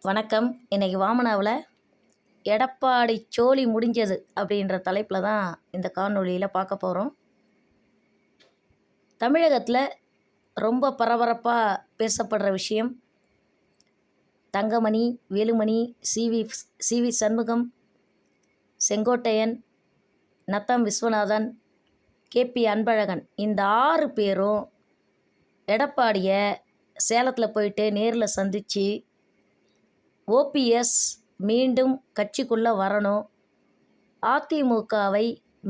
வணக்கம். இன்றைக்கி வாமனாவில் எடப்பாடி சோலி முடிஞ்சது அப்படின்ற தலைப்பில் தான் இந்த காணொளியில் பார்க்க போகிறோம். தமிழகத்தில் ரொம்ப பரபரப்பாக பேசப்படுற விஷயம் தங்கமணி, வேலுமணி, சிவி சண்முகம், செங்கோட்டையன், நத்தம் விஸ்வநாதன், கேபி அன்பழகன் இந்த 6 பேரும் எடப்பாடியை சேலத்தில் போயிட்டு நேரில் சந்தித்து ஓபிஎஸ் மீண்டும் கட்சிக்குள்ளே வரணும், அதிமுகவை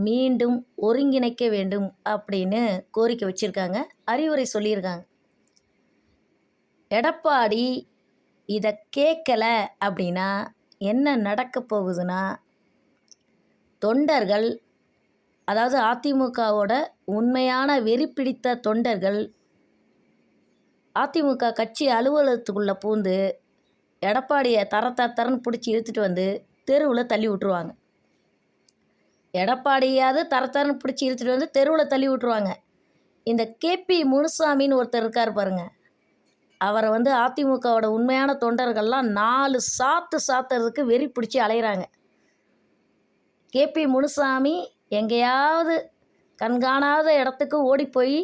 மீண்டும் ஒருங்கிணைக்க வேண்டும் அப்படின்னு கோரிக்கை வச்சுருக்காங்க, அறிவுரை சொல்லியிருக்காங்க. எடப்பாடி இதை கேட்கலை அப்படின்னா என்ன நடக்க போகுதுன்னா, தொண்டர்கள், அதாவது அதிமுகவோட உண்மையான வெறி பிடித்த தொண்டர்கள் அதிமுக கட்சி அலுவலகத்துக்குள்ளே பூந்து எடப்பாடியை தரன்னு பிடிச்சி இழுத்துட்டு வந்து தெருவில் தள்ளி விட்ருவாங்க. எடப்பாடியாவது தரன்னு பிடிச்சி இழுத்துட்டு வந்து தெருவில் தள்ளி விட்ருவாங்க. இந்த கேபி முனுசாமின்னு ஒருத்தர் இருக்கார் பாருங்க, அவரை அதிமுகவோட உண்மையான தொண்டர்கள்லாம் 4 சாத்துறதுக்கு வெறி பிடிச்சி அலைகிறாங்க. கேபி முனுசாமி எங்கேயாவது கண்காணாத இடத்துக்கு ஓடி போய்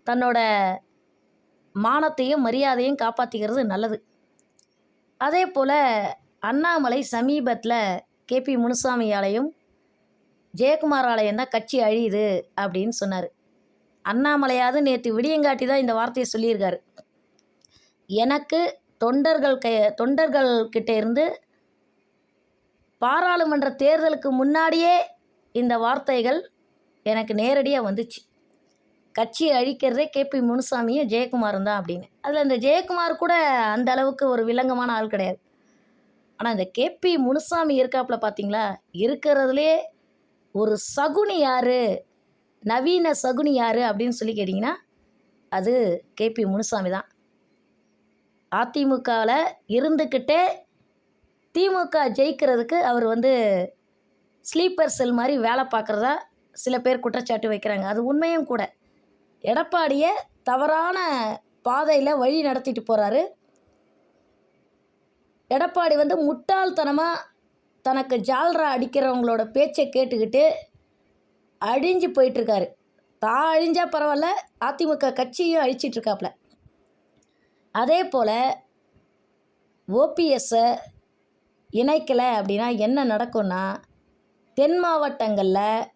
தன்னோட மானத்தையும் மரியாதையும் காப்பாற்றிக்கிறது நல்லது. அதே போல் அண்ணாமலை சமீபத்தில் கேபி முனுசாமியாலையும் ஜெயக்குமாராலையும் தான் கட்சி அழியுது அப்படின்னு சொன்னார். அண்ணாமலையாவது நேற்று விடியங்காட்டி தான் இந்த வார்த்தையை சொல்லியிருக்காரு. எனக்கு தொண்டர்கள்கிட்ட இருந்து பாராளுமன்ற தேர்தலுக்கு முன்னாடியே இந்த வார்த்தைகள் எனக்கு நேரடியாக வந்துச்சு. கட்சி அழிக்கிறதே கேபி முனுசாமியும் ஜெயக்குமாரும் தான் அப்படின்னு. அதில் இந்த ஜெயக்குமார் கூட அந்த அளவுக்கு ஒரு வில்லங்கமான ஆள் கிடையாது. ஆனால் இந்த கேபி முனுசாமி இருக்காப்புல பார்த்தீங்களா, இருக்கிறதுலே ஒரு சகுனி யார், நவீன சகுனி யார் அப்படின்னு சொல்லி கேட்டிங்கன்னா அது கேபி முனுசாமி தான். அதிமுகவில் இருந்துக்கிட்டே திமுக ஜெயிக்கிறதுக்கு அவர் ஸ்லீப்பர் செல் மாதிரி வேலை பார்க்குறதா சில பேர் குற்றச்சாட்டு வைக்கிறாங்க. அது உண்மையும் கூட. எடப்பாடியை தவறான பாதையில் வழி நடத்திட்டு போகிறாரு. எடப்பாடி முட்டாள்தனமாக தனக்கு ஜால்ரா அடிக்கிறவங்களோட பேச்சை கேட்டுக்கிட்டு அழிஞ்சு போயிட்டுருக்காரு. தான் அழிஞ்சால் பரவாயில்ல, அதிமுக கட்சியும் அழிச்சிட்ருக்காப்புல. அதே போல் ஓபிஎஸ்ஸை இணைக்கலை அப்படின்னா என்ன நடக்கும்னா, தென் மாவட்டங்களில்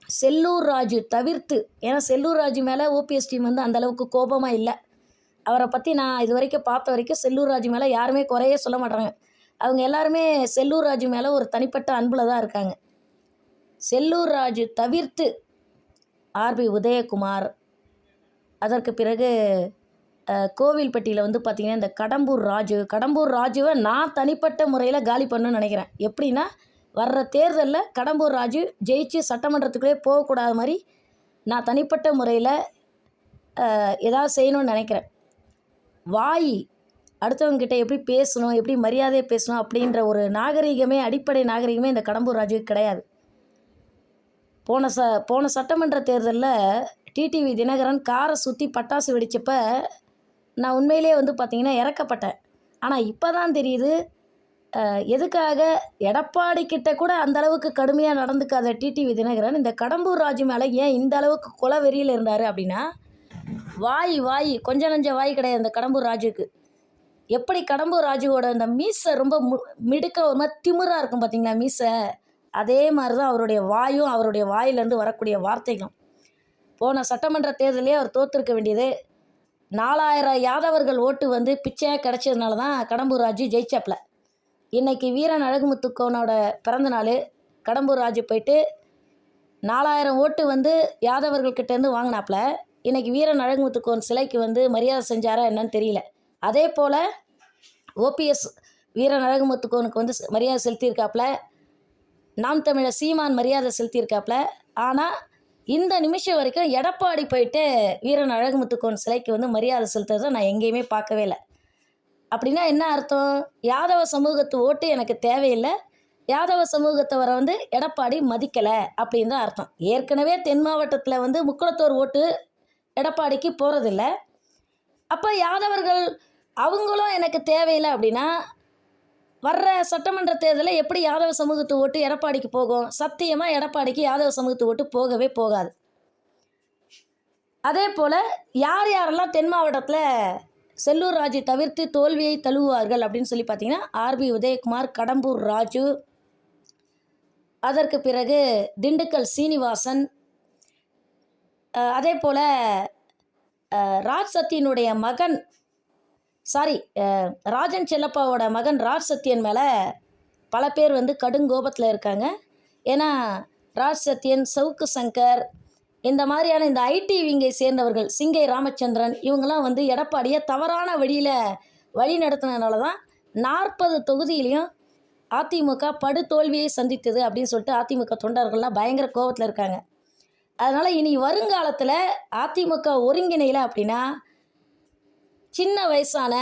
செல்லூர் ராஜு தவிர்த்து, ஏன்னா செல்லூர் ராஜு மேலே ஓபிஎஸ் டீம் அந்தளவுக்கு கோபமாக இல்லை. அவரை பற்றி நான் இது வரைக்கும் பார்த்த வரைக்கும் செல்லூர் ராஜு மேலே யாருமே குறையே சொல்ல மாட்டாங்க. அவங்க எல்லாருமே செல்லூர் ராஜு மேலே ஒரு தனிப்பட்ட அன்பில் தான் இருக்காங்க. செல்லூர் ராஜு தவிர்த்து ஆர்பி உதயகுமார், அதற்கு பிறகு கோவில்பட்டியில் பார்த்திங்கன்னா இந்த கடம்பூர் ராஜுவை நான் தனிப்பட்ட முறையில் காலி பண்ணணும்னு நினைக்கிறேன். எப்படின்னா, வர்ற தேர்தலில் கடம்பூர் ராஜு ஜெயிச்சு சட்டமன்றத்துக்குள்ளே போகக்கூடாத மாதிரி நான் தனிப்பட்ட முறையில் ஏதாவது செய்யணும்னு நினைக்கிறேன். அடுத்தவங்ககிட்ட எப்படி பேசணும், எப்படி மரியாதையை பேசணும் அப்படின்ற ஒரு அடிப்படை நாகரிகமே இந்த கடம்பூர் ராஜுக்கு கிடையாது. போன சட்டமன்ற தேர்தலில் டிடிவி தினகரன் காரை சுற்றி பட்டாசு வெடித்தப்ப நான் உண்மையிலே பார்த்திங்கன்னா இறக்கப்பட்டேன். ஆனால் இப்போ தான் தெரியுது எதுக்காக எடப்பாடி கிட்ட கூட அந்தளவுக்கு கடுமையாக நடந்துக்காத டிடிவி தினகரன் இந்த கடம்பூர் ராஜு மேலே ஏன் இந்த அளவுக்கு கொலவெறியில் இருந்தார் அப்படின்னா, வாய் கொஞ்சம் நஞ்ச வாய் கிடையாது இந்த கடம்பூர் ராஜுக்கு. எப்படி கடம்பூர் ராஜுவோட அந்த மீசை ரொம்ப மிடுக்க ஒரு மாதிரி திமிராக இருக்கும் பார்த்திங்களா மீசை, அதே மாதிரி தான் அவருடைய வாயும், அவருடைய வாயிலேருந்து வரக்கூடிய வார்த்தைகளும். போன சட்டமன்ற தேர்தலே அவர் தோற்றுருக்க வேண்டியது. 4000 யாதவர்கள் ஓட்டு பிச்சையாக கிடச்சதுனால தான் கடம்பூர் ராஜு ஜெயிச்சாப்பில். இன்றைக்கி வீரன் அழகுமுத்துக்கோனோட பிறந்த நாள். கடம்பூர் ராஜு போயிட்டு 4000 ஓட்டு யாதவர்கள்கிட்டேருந்து வாங்கினாப்புல. இன்றைக்கி வீரன் அழகுமுத்துக்கோன் சிலைக்கு மரியாதை செஞ்சாரா என்னன்னு தெரியல. அதே போல் ஓபிஎஸ் வீரன் அழகுமுத்துக்கோனுக்கு மரியாதை செலுத்தியிருக்காப்புல. நாம் தமிழர் சீமான் மரியாதை செலுத்தியிருக்காப்புல. ஆனால் இந்த நிமிஷம் வரைக்கும் எடப்பாடி போயிட்டு வீரன் அழகுமுத்துக்கோன் சிலைக்கு மரியாதை செலுத்துறதை நான் எங்கேயுமே பார்க்கவே இல்லை. அப்படின்னா என்ன அர்த்தம்? யாதவ சமூகத்து ஓட்டு எனக்கு தேவையில்லை, யாதவ சமூகத்தவரை எடப்பாடி மதிக்கலை அப்படின்னு தான் அர்த்தம். ஏற்கனவே தென் மாவட்டத்தில் முக்குளத்தோர் ஓட்டு எடப்பாடிக்கு போகிறதில்ல. அப்போ யாதவர்கள் அவங்களும் எனக்கு தேவையில்லை அப்படின்னா வர்ற சட்டமன்ற தேர்தலில் எப்படி யாதவ சமூகத்து ஓட்டு எடப்பாடிக்கு போகும்? சத்தியமாக எடப்பாடிக்கு யாதவ சமூகத்து ஓட்டு போகவே போகாது. அதே போல் யார் யாரெல்லாம் தென் மாவட்டத்தில் செல்லூர் ராஜு தவிர்த்து தோல்வியை தழுவுவார்கள் அப்படின்னு சொல்லி பார்த்தீங்கன்னா, ஆர்பி உதயகுமார், கடம்பூர் ராஜு, அதற்கு பிறகு திண்டுக்கல் சீனிவாசன், அதே போல் ராஜ் சத்தியனுடைய மகன் ராஜன் செல்லப்பாவோட மகன் ராஜ் சத்தியன் மேலே பல பேர் வந்து கடுங்கோபத்தில் இருக்காங்க. ஏன்னா ராஜ் சத்தியன், சவுக்கு சங்கர், இந்த மாதிரியான இந்த ஐடி விங்கை சேர்ந்தவர்கள், சிங்கை ராமச்சந்திரன், இவங்கெல்லாம் வந்து எடப்பாடியை தவறான வழி நடத்தினதுனால தான் 40 தொகுதியிலையும் அதிமுக படுதோல்வியை சந்தித்தது அப்படின்னு சொல்லிட்டு அதிமுக தொண்டர்கள்லாம் பயங்கர கோபத்தில் இருக்காங்க. அதனால் இனி வருங்காலத்தில் அதிமுக ஒருங்கிணையில் அப்படின்னா சின்ன வயசான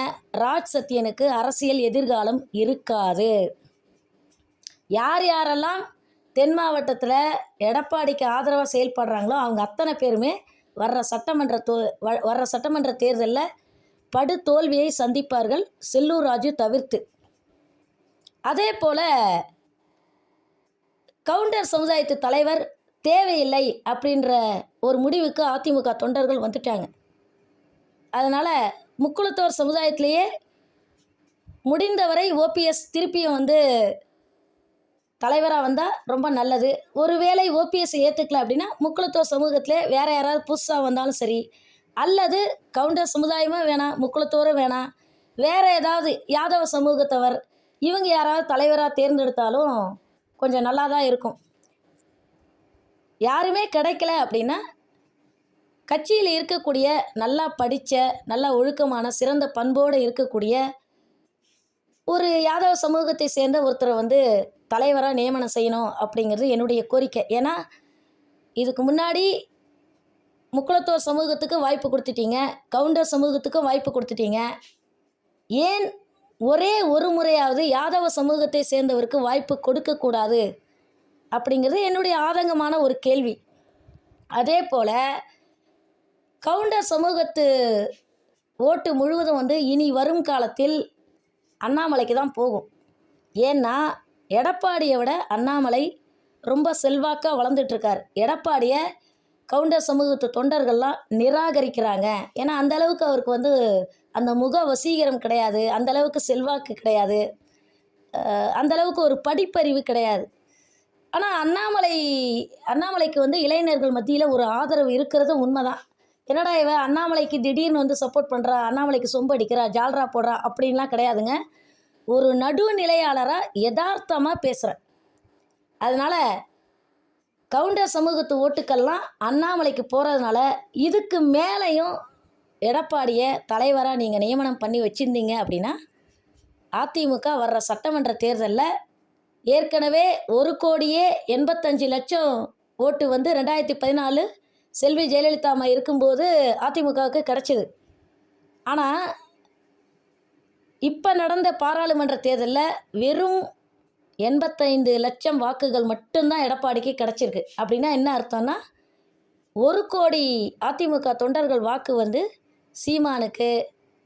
ராஜ் சத்தியனுக்கு அரசியல் எதிர்காலம் இருக்காது. யார் யாரெல்லாம் தென் மாவட்டத்தில் எடப்பாடிக்கு ஆதரவாக செயல்படுறாங்களோ அவங்க அத்தனை பேருமே வர்ற சட்டமன்ற தேர்தலில் படுதோல்வியை சந்திப்பார்கள், செல்லூர் ராஜு தவிர்த்து. அதே போல் கவுண்டர் சமுதாயத்து தலைவர் தேவையில்லை அப்படின்ற ஒரு முடிவுக்கு அதிமுக தொண்டர்கள் வந்துட்டாங்க. அதனால் முக்குளத்தோர் சமுதாயத்திலேயே முடிந்தவரை ஓபிஎஸ் திருப்பியும் வந்து தலைவராக வந்தால் ரொம்ப நல்லது. ஒருவேளை ஓபிஎஸ் ஏற்றுக்கல அப்படின்னா முக்குளத்தோர் சமூகத்திலே வேறு யாராவது புதுசாக வந்தாலும் சரி, அல்லது கவுண்டர் சமுதாயமும் வேணாம், முக்குளத்தோரும் வேணாம், வேறு ஏதாவது யாதவ சமூகத்தவர் இவங்க யாராவது தலைவராக தேர்ந்தெடுத்தாலும் கொஞ்சம் நல்லா தான் இருக்கும். யாருமே கிடைக்கல அப்படின்னா கட்சியில் இருக்கக்கூடிய நல்லா படித்த, நல்லா ஒழுக்கமான, சிறந்த பண்போடு இருக்கக்கூடிய ஒரு யாதவ சமூகத்தை சேர்ந்த ஒருத்தரை வந்து தலைவராக நியமனம் செய்யணும் அப்படிங்கிறது என்னுடைய கோரிக்கை. ஏன்னா இதுக்கு முன்னாடி முக்குளத்தோர் சமூகத்துக்கு வாய்ப்பு கொடுத்துட்டீங்க, கவுண்டர் சமூகத்துக்கும் வாய்ப்பு கொடுத்துட்டீங்க, ஏன் ஒரே ஒரு முறையாவது யாதவ சமூகத்தை சேர்ந்தவருக்கு வாய்ப்பு கொடுக்கக்கூடாது அப்படிங்கிறது என்னுடைய ஆதங்கமான ஒரு கேள்வி. அதே போல் கவுண்டர் சமூகத்து ஓட்டு முழுவதும் வந்து இனி வரும் காலத்தில் அண்ணாமலைக்கு தான் போகும். ஏன்னா எடப்பாடியை விட அண்ணாமலை ரொம்ப செல்வாக்காக வளர்ந்துட்டுருக்கார். எடப்பாடியை கவுண்டர் சமூகத்து தொண்டர்கள்லாம் நிராகரிக்கிறாங்க. ஏன்னா அந்தளவுக்கு அவருக்கு வந்து அந்த முக வசீகரம் கிடையாது, அந்தளவுக்கு செல்வாக்கு கிடையாது, அந்தளவுக்கு ஒரு படிப்பறிவு கிடையாது. ஆனால் அண்ணாமலைக்கு வந்து இளைஞர்கள் மத்தியில் ஒரு ஆதரவு இருக்கிறது உண்மைதான். என்னடா அண்ணாமலைக்கு திடீர்னு வந்து சப்போர்ட் பண்ணுறா, அண்ணாமலைக்கு சொம்பு அடிக்கிறா, ஜால்ரா போடுறா அப்படின்லாம் கிடையாதுங்க. ஒரு நடுநிலையாளராக யதார்த்தமாக பேசுகிறேன். அதனால் கவுண்டர் சமூகத்து ஓட்டுக்கள்லாம் அண்ணாமலைக்கு போகிறதுனால இதுக்கு மேலேயும் எடப்பாடியை தலைவராக நீங்கள் நியமனம் பண்ணி வச்சுருந்தீங்க அப்படின்னா அதிமுக வர்ற சட்டமன்ற தேர்தலில் ஏற்கனவே 1,85,00,000 ஓட்டு வந்து 2014 செல்வி ஜெயலலிதா அம்மா இருக்கும்போது அதிமுகவுக்கு கிடச்சிது. ஆனால் இப்போ நடந்த பாராளுமன்ற தேர்தலில் வெறும் 85 லட்சம் வாக்குகள் மட்டும்தான் எடப்பாடிக்கு கிடச்சிருக்கு. அப்படின்னா என்ன அர்த்தம்னா 1 கோடி அதிமுக தொண்டர்கள் வாக்கு வந்து சீமானுக்கு,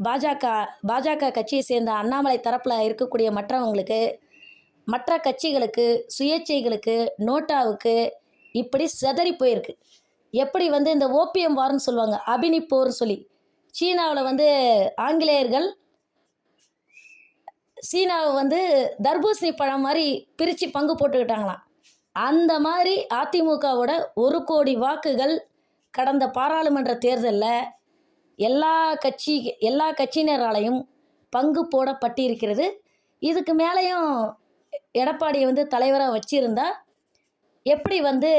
பாஜக கட்சியை சேர்ந்த அண்ணாமலை தரப்பில் இருக்கக்கூடிய மற்றவங்களுக்கு, மற்ற கட்சிகளுக்கு, சுயேட்சைகளுக்கு, நோட்டாவுக்கு இப்படி சிதறி போயிருக்கு. எப்படி வந்து இந்த ஓபிஎம் வார்னு சொல்லுவாங்க, அபினி போர்னு சொல்லி, சீனாவில் வந்து ஆங்கிலேயர்கள் சீனாவை வந்து தர்பூசணி பழம் மாதிரி பிரித்து பங்கு போட்டுக்கிட்டாங்களாம். அந்த மாதிரி அதிமுகவோட 1 கோடி வாக்குகள் கடந்த பாராளுமன்ற தேர்தலில் எல்லா கட்சியினராலையும் பங்கு போடப்பட்டிருக்கிறது. இதுக்கு மேலேயும் எடப்பாடியை வந்து தலைவராக வச்சுருந்தா எப்படி வந்து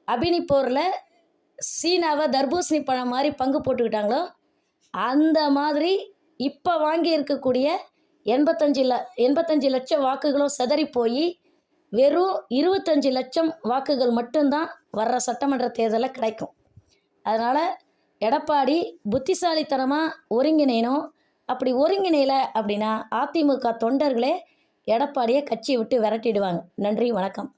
அபினி போரில் சீனாவை தர்பூசணி பழம் மாதிரி பங்கு போட்டுக்கிட்டாங்களோ அந்த மாதிரி இப்போ வாங்கி இருக்கக்கூடிய 85 லட்சம் வாக்குகளும் சிதறி போய் வெறும் 25 லட்சம் வாக்குகள் மட்டும்தான் வர்ற சட்டமன்ற தேர்தலில் கிடைக்கும். அதனால் எடப்பாடி புத்திசாலித்தனமாக ஒருங்கிணையணும். அப்படி ஒருங்கிணையலை அப்படின்னா அதிமுக தொண்டர்களே எடப்பாடியை கட்சியை விட்டு விரட்டிடுவாங்க. நன்றி, வணக்கம்.